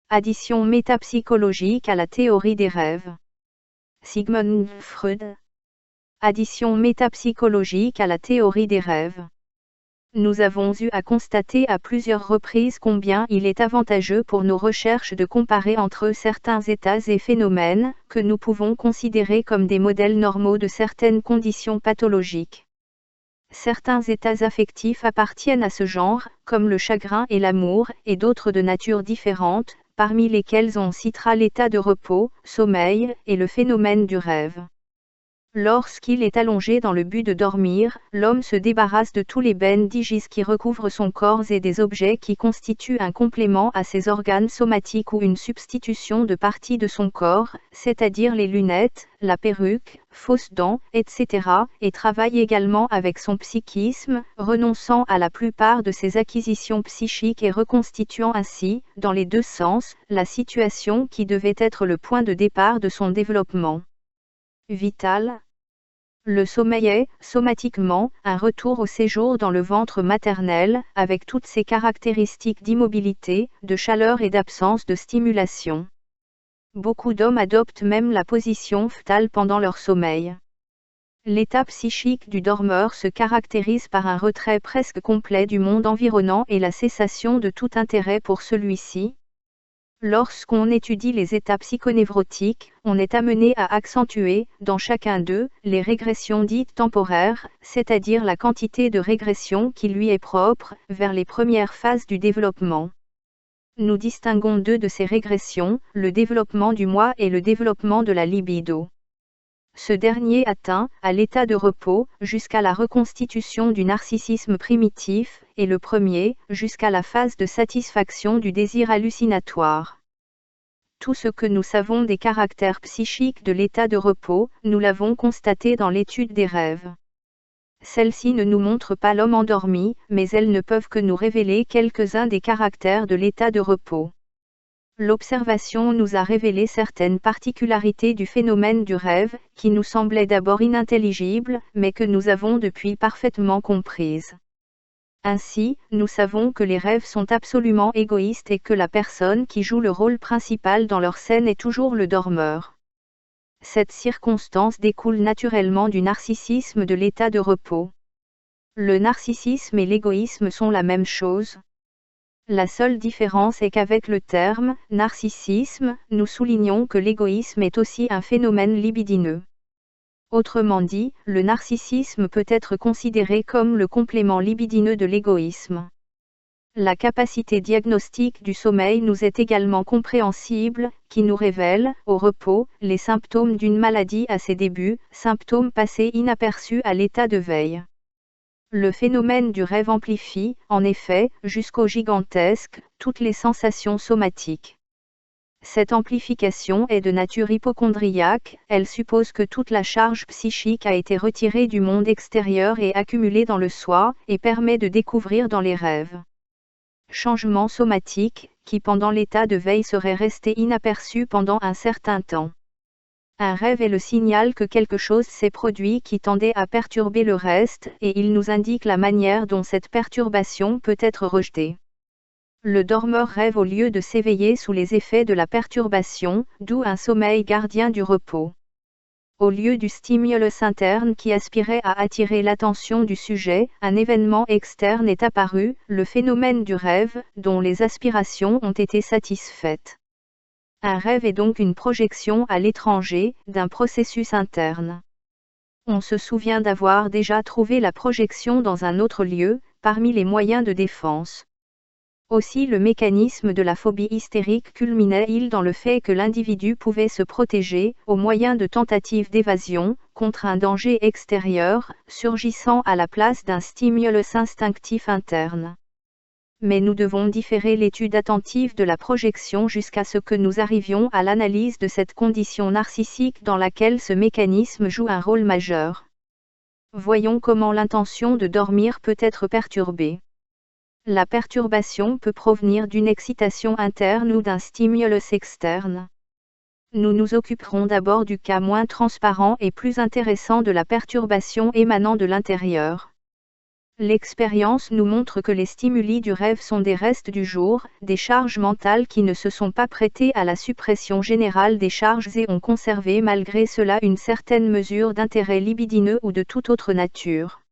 Addition métapsychologique à la théorie des rêves. Sigmund Freud. Addition métapsychologique à la théorie des rêves. Nous avons eu à constater à plusieurs reprises combien il est avantageux pour nos recherches de comparer entre eux certains états et phénomènes, que nous pouvons considérer comme des modèles normaux de certaines conditions pathologiques. Certains états affectifs appartiennent à ce genre, comme le chagrin et l'amour, et d'autres de nature différente, parmi lesquels on citera l'état de repos, sommeil, et le phénomène du rêve. Lorsqu'il est allongé dans le but de dormir, l'homme se débarrasse de tous les bandages qui recouvrent son corps et des objets qui constituent un complément à ses organes somatiques ou une substitution de parties de son corps, c'est-à-dire les lunettes, la perruque, fausses dents, etc., et travaille également avec son psychisme, renonçant à la plupart de ses acquisitions psychiques et reconstituant ainsi, dans les deux sens, la situation qui devait être le point de départ de son développement vital. Le sommeil est, somatiquement, un retour au séjour dans le ventre maternel, avec toutes ses caractéristiques d'immobilité, de chaleur et d'absence de stimulation. Beaucoup d'hommes adoptent même la position fœtale pendant leur sommeil. L'état psychique du dormeur se caractérise par un retrait presque complet du monde environnant et la cessation de tout intérêt pour celui-ci. Lorsqu'on étudie les états psychonévrotiques, on est amené à accentuer, dans chacun d'eux, les régressions dites temporaires, c'est-à-dire la quantité de régression qui lui est propre, vers les premières phases du développement. Nous distinguons deux de ces régressions, le développement du moi et le développement de la libido. Ce dernier atteint, à l'état de repos, jusqu'à la reconstitution du narcissisme primitif, et le premier, jusqu'à la phase de satisfaction du désir hallucinatoire. Tout ce que nous savons des caractères psychiques de l'état de repos, nous l'avons constaté dans l'étude des rêves. Celles-ci ne nous montrent pas l'homme endormi, mais elles ne peuvent que nous révéler quelques-uns des caractères de l'état de repos. L'observation nous a révélé certaines particularités du phénomène du rêve, qui nous semblaient d'abord inintelligibles, mais que nous avons depuis parfaitement comprises. Ainsi, nous savons que les rêves sont absolument égoïstes et que la personne qui joue le rôle principal dans leur scène est toujours le dormeur. Cette circonstance découle naturellement du narcissisme de l'état de repos. Le narcissisme et l'égoïsme sont la même chose. La seule différence est qu'avec le terme « narcissisme », nous soulignons que l'égoïsme est aussi un phénomène libidineux. Autrement dit, le narcissisme peut être considéré comme le complément libidineux de l'égoïsme. La capacité diagnostique du sommeil nous est également compréhensible, qui nous révèle, au repos, les symptômes d'une maladie à ses débuts, symptômes passés inaperçus à l'état de veille. Le phénomène du rêve amplifie, en effet, jusqu'au gigantesque, toutes les sensations somatiques. Cette amplification est de nature hypocondriaque, elle suppose que toute la charge psychique a été retirée du monde extérieur et accumulée dans le soi, et permet de découvrir dans les rêves. Changement somatique, qui pendant l'état de veille serait resté inaperçu pendant un certain temps. Un rêve est le signal que quelque chose s'est produit qui tendait à perturber le reste, et il nous indique la manière dont cette perturbation peut être rejetée. Le dormeur rêve au lieu de s'éveiller sous les effets de la perturbation, d'où un sommeil gardien du repos. Au lieu du stimulus interne qui aspirait à attirer l'attention du sujet, un événement externe est apparu, le phénomène du rêve, dont les aspirations ont été satisfaites. Un rêve est donc une projection à l'étranger, d'un processus interne. On se souvient d'avoir déjà trouvé la projection dans un autre lieu, parmi les moyens de défense. Aussi le mécanisme de la phobie hystérique culminait-il dans le fait que l'individu pouvait se protéger, au moyen de tentatives d'évasion, contre un danger extérieur, surgissant à la place d'un stimulus instinctif interne. Mais nous devons différer l'étude attentive de la projection jusqu'à ce que nous arrivions à l'analyse de cette condition narcissique dans laquelle ce mécanisme joue un rôle majeur. Voyons comment l'intention de dormir peut être perturbée. La perturbation peut provenir d'une excitation interne ou d'un stimulus externe. Nous nous occuperons d'abord du cas moins transparent et plus intéressant de la perturbation émanant de l'intérieur. L'expérience nous montre que les stimuli du rêve sont des restes du jour, des charges mentales qui ne se sont pas prêtées à la suppression générale des charges et ont conservé malgré cela une certaine mesure d'intérêt libidineux ou de toute autre nature.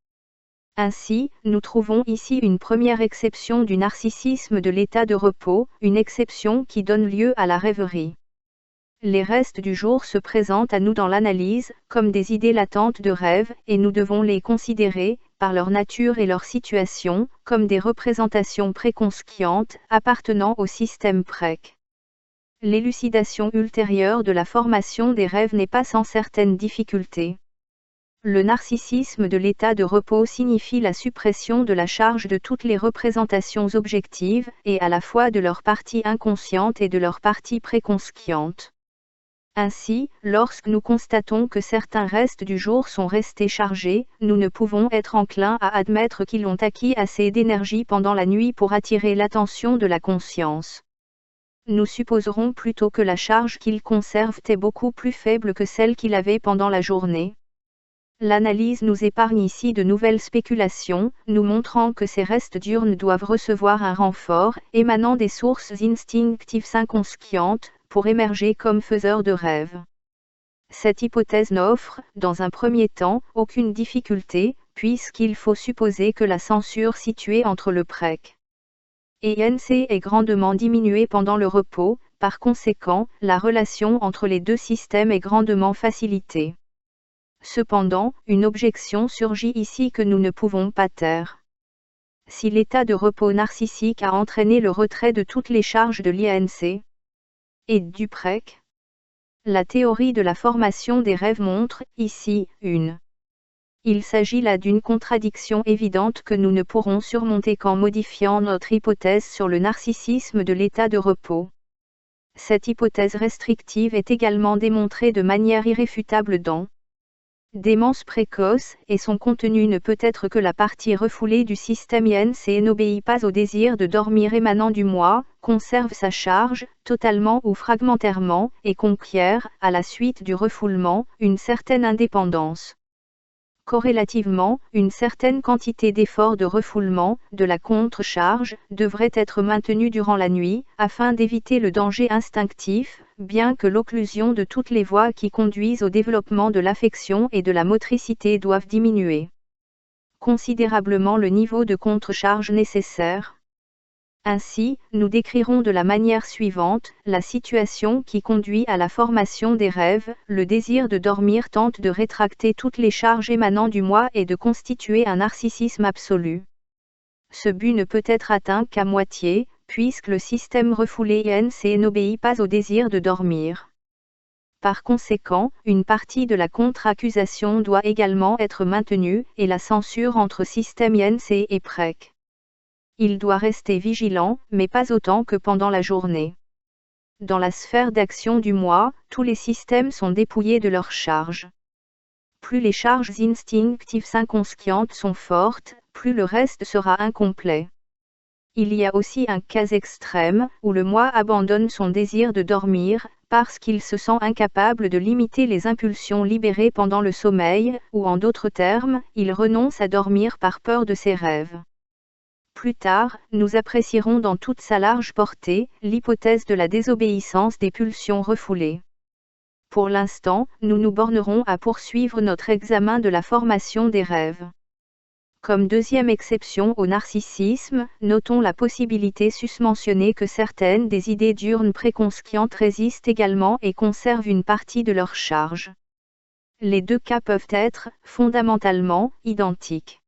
Ainsi, nous trouvons ici une première exception du narcissisme de l'état de repos, une exception qui donne lieu à la rêverie. Les restes du jour se présentent à nous dans l'analyse, comme des idées latentes de rêve, et nous devons les considérer, par leur nature et leur situation, comme des représentations préconscientes, appartenant au système PREC. L'élucidation ultérieure de la formation des rêves n'est pas sans certaines difficultés. Le narcissisme de l'état de repos signifie la suppression de la charge de toutes les représentations objectives, et à la fois de leur partie inconsciente et de leur partie préconsciente. Ainsi, lorsque nous constatons que certains restes du jour sont restés chargés, nous ne pouvons être enclins à admettre qu'ils ont acquis assez d'énergie pendant la nuit pour attirer l'attention de la conscience. Nous supposerons plutôt que la charge qu'ils conservent est beaucoup plus faible que celle qu'ils avaient pendant la journée. L'analyse nous épargne ici de nouvelles spéculations, nous montrant que ces restes diurnes doivent recevoir un renfort, émanant des sources instinctives inconscientes, pour émerger comme faiseurs de rêves. Cette hypothèse n'offre, dans un premier temps, aucune difficulté, puisqu'il faut supposer que la censure située entre le PREC et INC est grandement diminuée pendant le repos, par conséquent, la relation entre les deux systèmes est grandement facilitée. Cependant, une objection surgit ici que nous ne pouvons pas taire. Si l'état de repos narcissique a entraîné le retrait de toutes les charges de l'INC et du PREC, la théorie de la formation des rêves montre, ici, il s'agit là d'une contradiction évidente que nous ne pourrons surmonter qu'en modifiant notre hypothèse sur le narcissisme de l'état de repos. Cette hypothèse restrictive est également démontrée de manière irréfutable dans Démence précoce, et son contenu ne peut être que la partie refoulée du système INC n'obéit pas au désir de dormir émanant du moi, conserve sa charge, totalement ou fragmentairement, et conquiert, à la suite du refoulement, une certaine indépendance. Corrélativement, une certaine quantité d'efforts de refoulement, de la contre-charge, devrait être maintenue durant la nuit, afin d'éviter le danger instinctif, bien que l'occlusion de toutes les voies qui conduisent au développement de l'affection et de la motricité doivent diminuer considérablement le niveau de contre-charge nécessaire. Ainsi, nous décrirons de la manière suivante, la situation qui conduit à la formation des rêves, le désir de dormir tente de rétracter toutes les charges émanant du moi et de constituer un narcissisme absolu. Ce but ne peut être atteint qu'à moitié, puisque le système refoulé INC n'obéit pas au désir de dormir. Par conséquent, une partie de la contre-accusation doit également être maintenue, et la censure entre système INC et PREC. Il doit rester vigilant, mais pas autant que pendant la journée. Dans la sphère d'action du moi, tous les systèmes sont dépouillés de leurs charges. Plus les charges instinctives inconscientes sont fortes, plus le reste sera incomplet. Il y a aussi un cas extrême, où le moi abandonne son désir de dormir, parce qu'il se sent incapable de limiter les impulsions libérées pendant le sommeil, ou en d'autres termes, il renonce à dormir par peur de ses rêves. Plus tard, nous apprécierons dans toute sa large portée, l'hypothèse de la désobéissance des pulsions refoulées. Pour l'instant, nous nous bornerons à poursuivre notre examen de la formation des rêves. Comme deuxième exception au narcissisme, notons la possibilité susmentionnée que certaines des idées diurnes préconscientes résistent également et conservent une partie de leur charge. Les deux cas peuvent être, fondamentalement, identiques.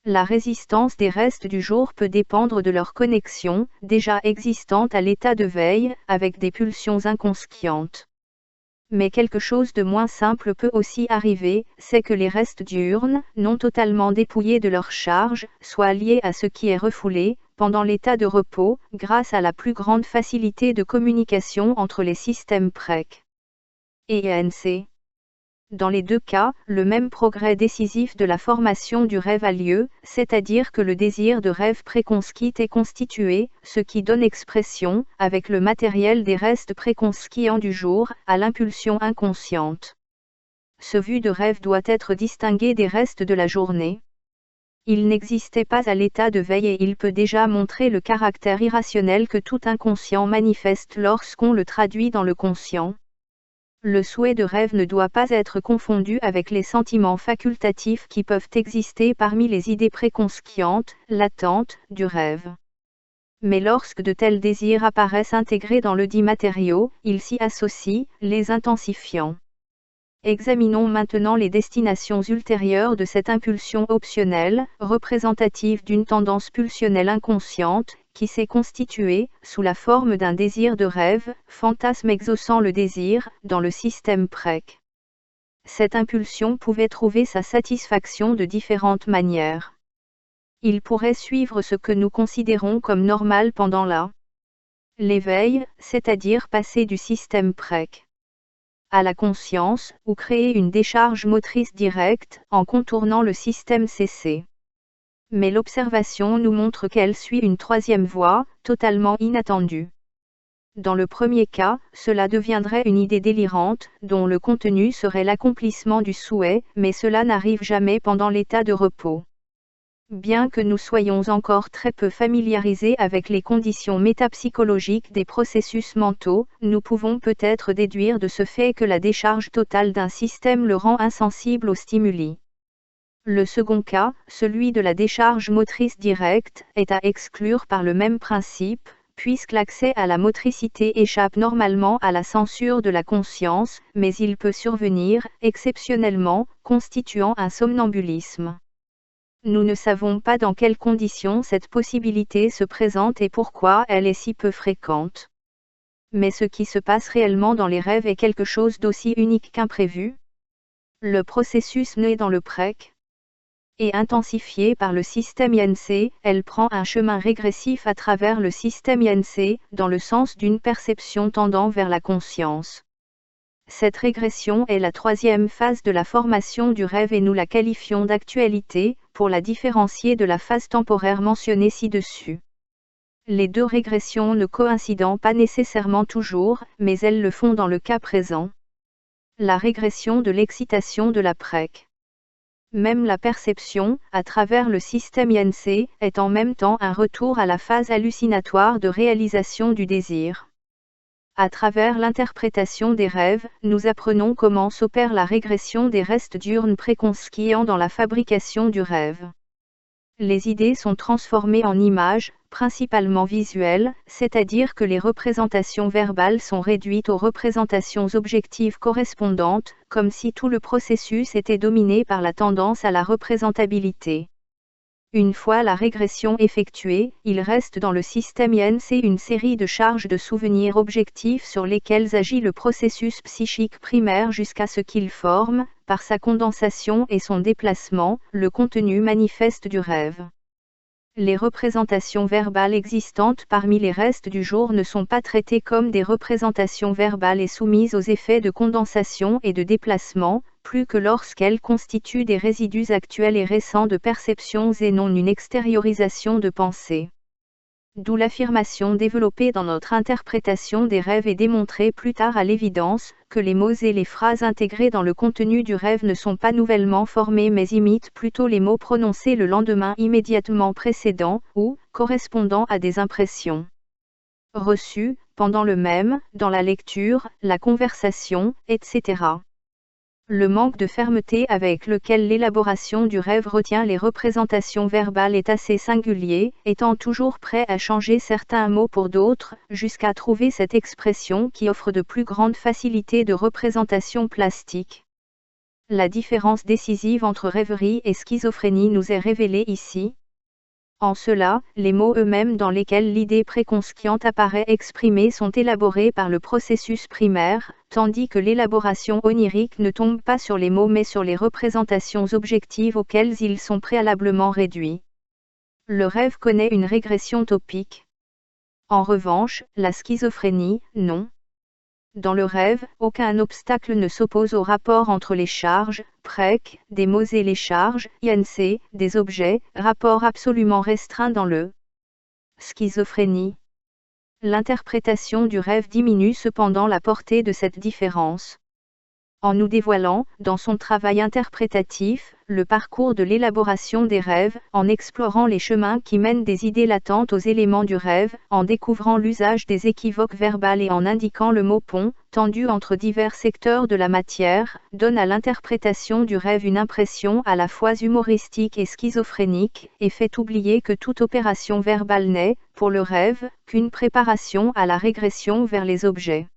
La résistance des restes du jour peut dépendre de leur connexion, déjà existante à l'état de veille, avec des pulsions inconscientes. Mais quelque chose de moins simple peut aussi arriver, c'est que les restes diurnes, non totalement dépouillés de leur charge, soient liés à ce qui est refoulé, pendant l'état de repos, grâce à la plus grande facilité de communication entre les systèmes PREC et INC. Dans les deux cas, le même progrès décisif de la formation du rêve a lieu, c'est-à-dire que le désir de rêve préconscient est constitué, ce qui donne expression, avec le matériel des restes préconscients du jour, à l'impulsion inconsciente. Ce vu de rêve doit être distingué des restes de la journée. Il n'existait pas à l'état de veille et il peut déjà montrer le caractère irrationnel que tout inconscient manifeste lorsqu'on le traduit dans le conscient. Le souhait de rêve ne doit pas être confondu avec les sentiments facultatifs qui peuvent exister parmi les idées préconscientes, latentes, du rêve. Mais lorsque de tels désirs apparaissent intégrés dans le dit matériau, ils s'y associent, les intensifiant. Examinons maintenant les destinations ultérieures de cette impulsion optionnelle, représentative d'une tendance pulsionnelle inconsciente, qui s'est constituée, sous la forme d'un désir de rêve, fantasme exaucant le désir, dans le système PREC. Cette impulsion pouvait trouver sa satisfaction de différentes manières. Il pourrait suivre ce que nous considérons comme normal pendant l'éveil, c'est-à-dire passer du système PREC à la conscience, ou créer une décharge motrice directe, en contournant le système CC. Mais l'observation nous montre qu'elle suit une troisième voie, totalement inattendue. Dans le premier cas, cela deviendrait une idée délirante, dont le contenu serait l'accomplissement du souhait, mais cela n'arrive jamais pendant l'état de repos. Bien que nous soyons encore très peu familiarisés avec les conditions métapsychologiques des processus mentaux, nous pouvons peut-être déduire de ce fait que la décharge totale d'un système le rend insensible aux stimuli. Le second cas, celui de la décharge motrice directe, est à exclure par le même principe, puisque l'accès à la motricité échappe normalement à la censure de la conscience, mais il peut survenir, exceptionnellement, constituant un somnambulisme. Nous ne savons pas dans quelles conditions cette possibilité se présente et pourquoi elle est si peu fréquente. Mais ce qui se passe réellement dans les rêves est quelque chose d'aussi unique qu'imprévu. Le processus naît dans le PREC. Et intensifié par le système INC, elle prend un chemin régressif à travers le système INC, dans le sens d'une perception tendant vers la conscience. Cette régression est la troisième phase de la formation du rêve et nous la qualifions d'actualité, pour la différencier de la phase temporaire mentionnée ci-dessus. Les deux régressions ne coïncident pas nécessairement toujours, mais elles le font dans le cas présent. La régression de l'excitation de la PREC. Même la perception, à travers le système INC, est en même temps un retour à la phase hallucinatoire de réalisation du désir. À travers l'interprétation des rêves, nous apprenons comment s'opère la régression des restes diurnes préconscients dans la fabrication du rêve. Les idées sont transformées en images, principalement visuelles, c'est-à-dire que les représentations verbales sont réduites aux représentations objectives correspondantes, comme si tout le processus était dominé par la tendance à la représentabilité. Une fois la régression effectuée, il reste dans le système INC une série de charges de souvenirs objectifs sur lesquels agit le processus psychique primaire jusqu'à ce qu'il forme, par sa condensation et son déplacement, le contenu manifeste du rêve. Les représentations verbales existantes parmi les restes du jour ne sont pas traitées comme des représentations verbales et soumises aux effets de condensation et de déplacement, plus que lorsqu'elles constituent des résidus actuels et récents de perceptions et non une extériorisation de pensée. D'où l'affirmation développée dans notre interprétation des rêves et démontrée plus tard à l'évidence, que les mots et les phrases intégrés dans le contenu du rêve ne sont pas nouvellement formés mais imitent plutôt les mots prononcés le lendemain immédiatement précédent, ou, correspondant à des impressions reçues, pendant le même, dans la lecture, la conversation, etc. Le manque de fermeté avec lequel l'élaboration du rêve retient les représentations verbales est assez singulier, étant toujours prêt à changer certains mots pour d'autres, jusqu'à trouver cette expression qui offre de plus grandes facilités de représentation plastique. La différence décisive entre rêverie et schizophrénie nous est révélée ici. En cela, les mots eux-mêmes dans lesquels l'idée préconsciente apparaît exprimée sont élaborés par le processus primaire, tandis que l'élaboration onirique ne tombe pas sur les mots mais sur les représentations objectives auxquelles ils sont préalablement réduits. Le rêve connaît une régression topique. En revanche, la schizophrénie, non. Dans le rêve, aucun obstacle ne s'oppose au rapport entre les charges, PREC, des mots et les charges, INC, des objets, rapport absolument restreint dans le schizophrénie. L'interprétation du rêve diminue cependant la portée de cette différence. en nous dévoilant, dans son travail interprétatif, le parcours de l'élaboration des rêves, en explorant les chemins qui mènent des idées latentes aux éléments du rêve, en découvrant l'usage des équivoques verbales et en indiquant le mot pont, tendu entre divers secteurs de la matière, donne à l'interprétation du rêve une impression à la fois humoristique et schizophrénique, et fait oublier que toute opération verbale n'est, pour le rêve, qu'une préparation à la régression vers les objets.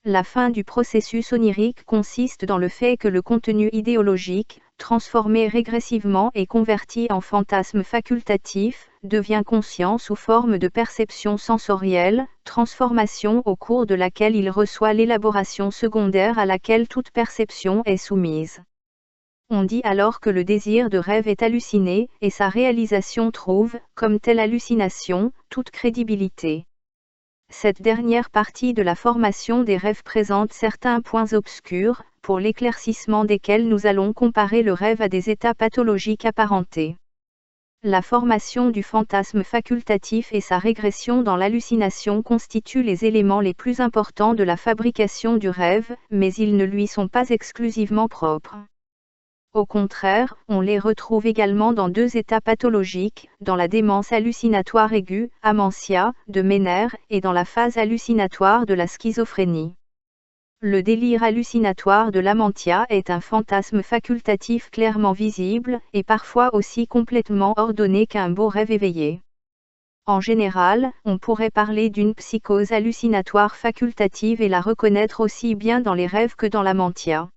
La fin du processus onirique consiste dans le fait que le contenu idéologique, transformé régressivement et converti en fantasme facultatif, devient conscient sous forme de perception sensorielle, transformation au cours de laquelle il reçoit l'élaboration secondaire à laquelle toute perception est soumise. On dit alors que le désir de rêve est halluciné, et sa réalisation trouve, comme telle hallucination, toute crédibilité. Cette dernière partie de la formation des rêves présente certains points obscurs, pour l'éclaircissement desquels nous allons comparer le rêve à des états pathologiques apparentés. La formation du fantasme facultatif et sa régression dans l'hallucination constituent les éléments les plus importants de la fabrication du rêve, mais ils ne lui sont pas exclusivement propres. Au contraire, on les retrouve également dans deux états pathologiques, dans la démence hallucinatoire aiguë, amentia, de Meiner, et dans la phase hallucinatoire de la schizophrénie. Le délire hallucinatoire de l'amentia est un fantasme facultatif clairement visible, et parfois aussi complètement ordonné qu'un beau rêve éveillé. En général, on pourrait parler d'une psychose hallucinatoire facultative et la reconnaître aussi bien dans les rêves que dans l'amentia.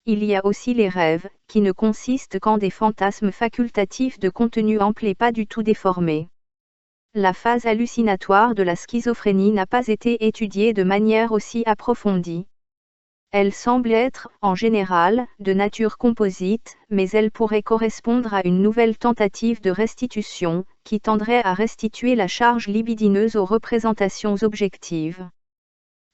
Il y a aussi les rêves, qui ne consistent qu'en des fantasmes facultatifs de contenu ample et pas du tout déformés. La phase hallucinatoire de la schizophrénie n'a pas été étudiée de manière aussi approfondie. Elle semble être, en général, de nature composite, mais elle pourrait correspondre à une nouvelle tentative de restitution, qui tendrait à restituer la charge libidineuse aux représentations objectives.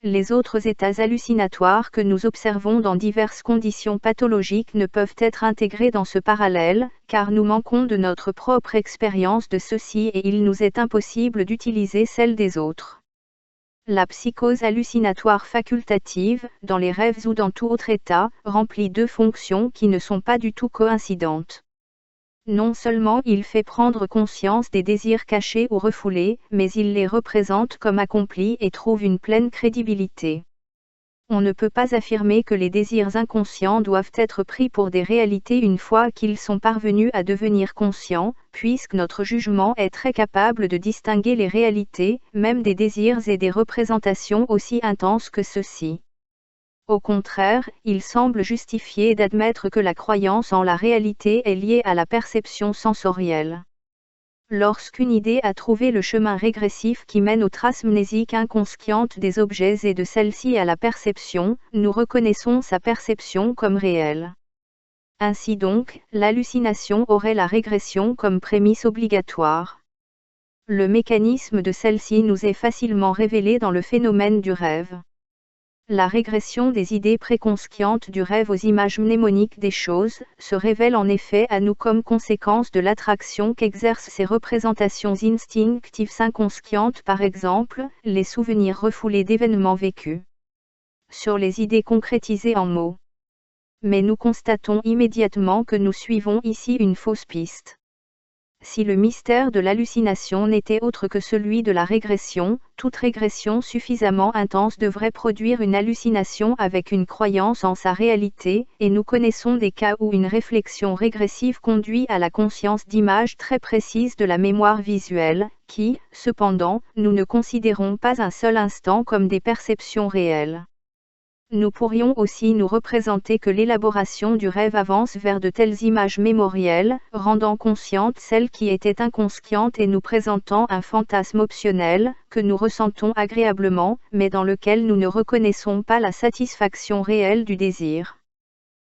Les autres états hallucinatoires que nous observons dans diverses conditions pathologiques ne peuvent être intégrés dans ce parallèle, car nous manquons de notre propre expérience de ceux-ci et il nous est impossible d'utiliser celle des autres. La psychose hallucinatoire facultative, dans les rêves ou dans tout autre état, remplit deux fonctions qui ne sont pas du tout coïncidentes. Non seulement il fait prendre conscience des désirs cachés ou refoulés, mais il les représente comme accomplis et trouve une pleine crédibilité. On ne peut pas affirmer que les désirs inconscients doivent être pris pour des réalités une fois qu'ils sont parvenus à devenir conscients, puisque notre jugement est très capable de distinguer les réalités, même des désirs et des représentations aussi intenses que ceux-ci. Au contraire, il semble justifié d'admettre que la croyance en la réalité est liée à la perception sensorielle. Lorsqu'une idée a trouvé le chemin régressif qui mène aux traces mnésiques inconscientes des objets et de celle-ci à la perception, nous reconnaissons sa perception comme réelle. Ainsi donc, l'hallucination aurait la régression comme prémisse obligatoire. Le mécanisme de celle-ci nous est facilement révélé dans le phénomène du rêve. La régression des idées préconscientes du rêve aux images mnémoniques des choses, se révèle en effet à nous comme conséquence de l'attraction qu'exercent ces représentations instinctives inconscientes, par exemple, les souvenirs refoulés d'événements vécus, sur les idées concrétisées en mots. Mais nous constatons immédiatement que nous suivons ici une fausse piste. Si le mystère de l'hallucination n'était autre que celui de la régression, toute régression suffisamment intense devrait produire une hallucination avec une croyance en sa réalité, et nous connaissons des cas où une réflexion régressive conduit à la conscience d'images très précises de la mémoire visuelle, qui, cependant, nous ne considérons pas un seul instant comme des perceptions réelles. Nous pourrions aussi nous représenter que l'élaboration du rêve avance vers de telles images mémorielles, rendant conscientes celles qui étaient inconscientes et nous présentant un fantasme optionnel, que nous ressentons agréablement, mais dans lequel nous ne reconnaissons pas la satisfaction réelle du désir.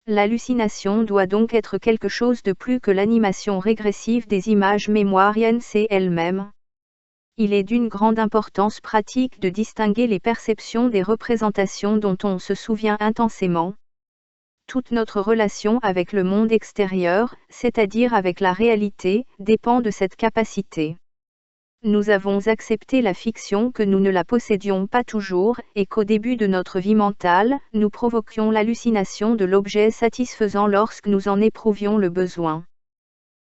L'hallucination doit donc être quelque chose de plus que l'animation régressive des images mémoiriennes elles-mêmes. Il est d'une grande importance pratique de distinguer les perceptions des représentations dont on se souvient intensément. Toute notre relation avec le monde extérieur, c'est-à-dire avec la réalité, dépend de cette capacité. Nous avons accepté la fiction que nous ne la possédions pas toujours, et qu'au début de notre vie mentale, nous provoquions l'hallucination de l'objet satisfaisant lorsque nous en éprouvions le besoin.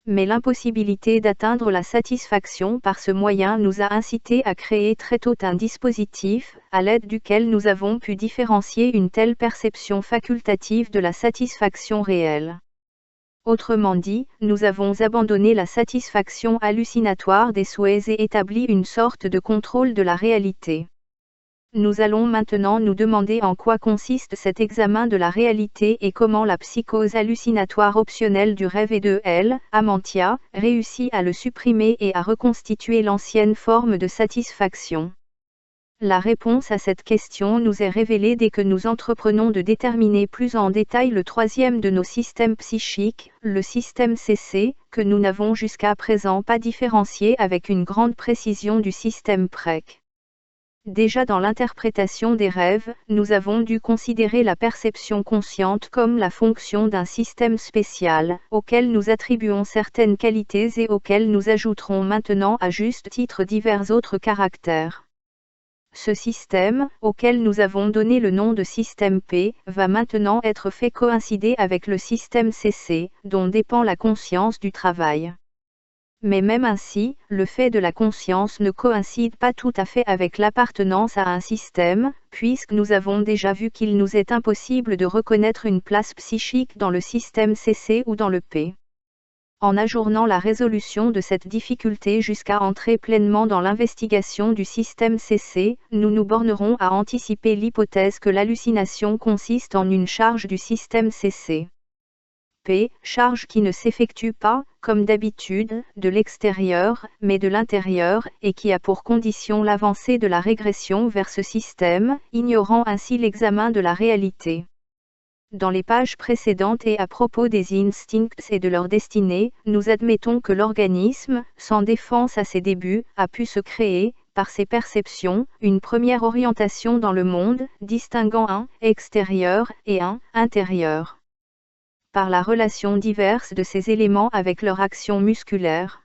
Mais l'impossibilité d'atteindre la satisfaction par ce moyen nous a incité à créer très tôt un dispositif, à l'aide duquel nous avons pu différencier une telle perception facultative de la satisfaction réelle. Autrement dit, nous avons abandonné la satisfaction hallucinatoire des souhaits et établi une sorte de contrôle de la réalité. Nous allons maintenant nous demander en quoi consiste cet examen de la réalité et comment la psychose hallucinatoire optionnelle du rêve et de L. Amantia réussit à le supprimer et à reconstituer l'ancienne forme de satisfaction. La réponse à cette question nous est révélée dès que nous entreprenons de déterminer plus en détail le troisième de nos systèmes psychiques, le système CC, que nous n'avons jusqu'à présent pas différencié avec une grande précision du système PREC. Déjà dans l'interprétation des rêves, nous avons dû considérer la perception consciente comme la fonction d'un système spécial, auquel nous attribuons certaines qualités et auquel nous ajouterons maintenant à juste titre divers autres caractères. Ce système, auquel nous avons donné le nom de système P, va maintenant être fait coïncider avec le système CC, dont dépend la conscience du travail. Mais même ainsi, le fait de la conscience ne coïncide pas tout à fait avec l'appartenance à un système, puisque nous avons déjà vu qu'il nous est impossible de reconnaître une place psychique dans le système CC ou dans le P. En ajournant la résolution de cette difficulté jusqu'à entrer pleinement dans l'investigation du système CC, nous nous bornerons à anticiper l'hypothèse que l'hallucination consiste en une charge du système CC. P, charge qui ne s'effectue pas, comme d'habitude, de l'extérieur, mais de l'intérieur, et qui a pour condition l'avancée de la régression vers ce système, ignorant ainsi l'examen de la réalité. Dans les pages précédentes et à propos des instincts et de leur destinée, nous admettons que l'organisme, sans défense à ses débuts, a pu se créer, par ses perceptions, une première orientation dans le monde, distinguant un extérieur et un intérieur. Par la relation diverse de ces éléments avec leur action musculaire.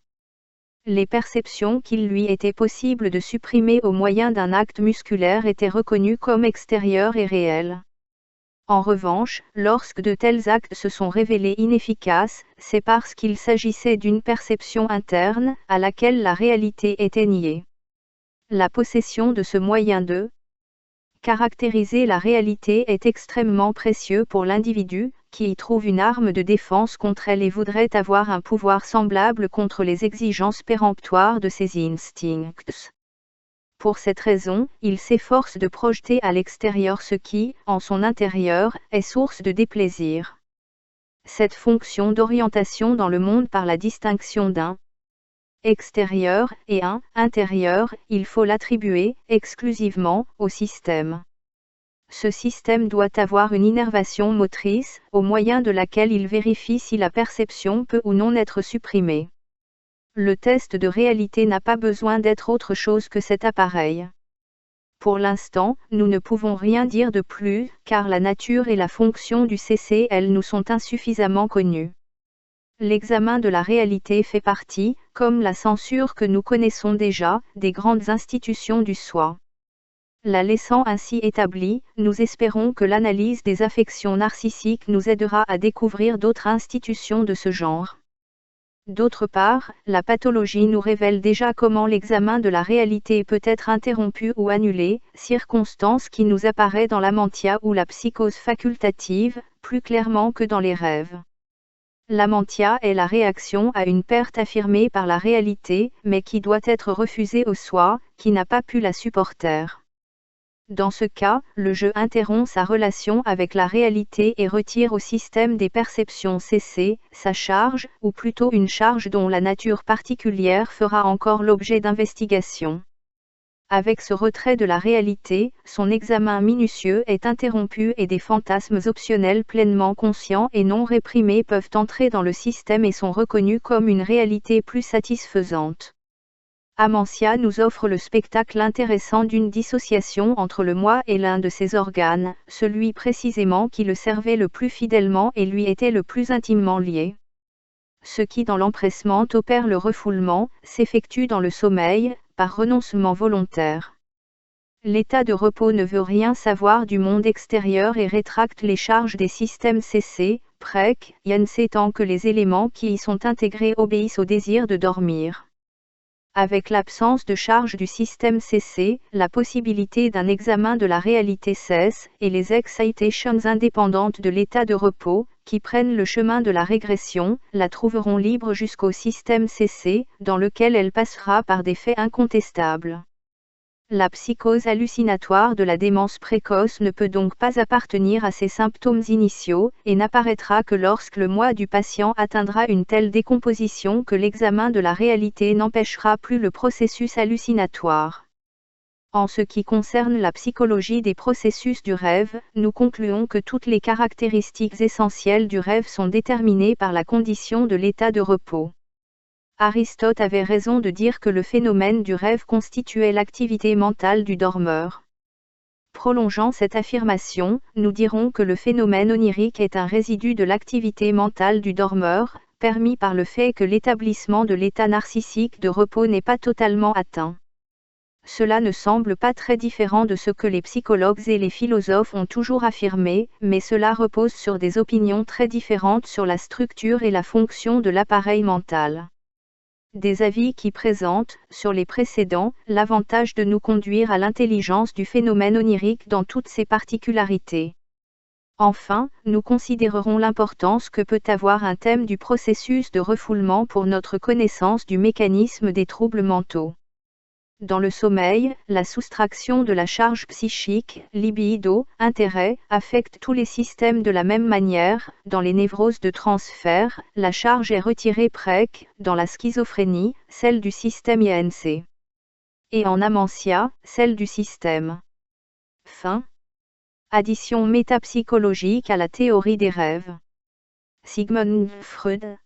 Les perceptions qu'il lui était possible de supprimer au moyen d'un acte musculaire étaient reconnues comme extérieures et réelles. En revanche, lorsque de tels actes se sont révélés inefficaces, c'est parce qu'il s'agissait d'une perception interne, à laquelle la réalité était niée. La possession de ce moyen de caractériser la réalité est extrêmement précieux pour l'individu, qui y trouve une arme de défense contre elle et voudrait avoir un pouvoir semblable contre les exigences péremptoires de ses instincts. Pour cette raison, il s'efforce de projeter à l'extérieur ce qui, en son intérieur, est source de déplaisir. Cette fonction d'orientation dans le monde par la distinction d'un extérieur et un intérieur, il faut l'attribuer, exclusivement, au système. Ce système doit avoir une innervation motrice, au moyen de laquelle il vérifie si la perception peut ou non être supprimée. Le test de réalité n'a pas besoin d'être autre chose que cet appareil. Pour l'instant, nous ne pouvons rien dire de plus, car la nature et la fonction du CCL nous sont insuffisamment connues. L'examen de la réalité fait partie, comme la censure que nous connaissons déjà, des grandes institutions du soi. La laissant ainsi établie, nous espérons que l'analyse des affections narcissiques nous aidera à découvrir d'autres institutions de ce genre. D'autre part, la pathologie nous révèle déjà comment l'examen de la réalité peut être interrompu ou annulé, circonstance qui nous apparaît dans l'amantia ou la psychose facultative, plus clairement que dans les rêves. L'amantia est la réaction à une perte affirmée par la réalité, mais qui doit être refusée au soi, qui n'a pas pu la supporter. Dans ce cas, le je interrompt sa relation avec la réalité et retire au système des perceptions CC, sa charge, ou plutôt une charge dont la nature particulière fera encore l'objet d'investigation. Avec ce retrait de la réalité, son examen minutieux est interrompu et des fantasmes optionnels pleinement conscients et non réprimés peuvent entrer dans le système et sont reconnus comme une réalité plus satisfaisante. Amantia nous offre le spectacle intéressant d'une dissociation entre le moi et l'un de ses organes, celui précisément qui le servait le plus fidèlement et lui était le plus intimement lié. Ce qui dans l'empressement opère le refoulement, s'effectue dans le sommeil, par renoncement volontaire. L'état de repos ne veut rien savoir du monde extérieur et rétracte les charges des systèmes CC, PREC, INC tant que les éléments qui y sont intégrés obéissent au désir de dormir. Avec l'absence de charge du système CC, la possibilité d'un examen de la réalité cesse, et les excitations indépendantes de l'état de repos, qui prennent le chemin de la régression, la trouveront libre jusqu'au système CC, dans lequel elle passera par des faits incontestables. La psychose hallucinatoire de la démence précoce ne peut donc pas appartenir à ces symptômes initiaux, et n'apparaîtra que lorsque le moi du patient atteindra une telle décomposition que l'examen de la réalité n'empêchera plus le processus hallucinatoire. En ce qui concerne la psychologie des processus du rêve, nous concluons que toutes les caractéristiques essentielles du rêve sont déterminées par la condition de l'état de repos. Aristote avait raison de dire que le phénomène du rêve constituait l'activité mentale du dormeur. Prolongeant cette affirmation, nous dirons que le phénomène onirique est un résidu de l'activité mentale du dormeur, permis par le fait que l'établissement de l'état narcissique de repos n'est pas totalement atteint. Cela ne semble pas très différent de ce que les psychologues et les philosophes ont toujours affirmé, mais cela repose sur des opinions très différentes sur la structure et la fonction de l'appareil mental. Des avis qui présentent, sur les précédents, l'avantage de nous conduire à l'intelligence du phénomène onirique dans toutes ses particularités. Enfin, nous considérerons l'importance que peut avoir un thème du processus de refoulement pour notre connaissance du mécanisme des troubles mentaux. Dans le sommeil, la soustraction de la charge psychique, libido, intérêt, affecte tous les systèmes de la même manière. Dans les névroses de transfert, la charge est retirée PREC, dans la schizophrénie, celle du système INC. Et en amantia, celle du système. Fin. Addition métapsychologique à la théorie des rêves. Sigmund Freud.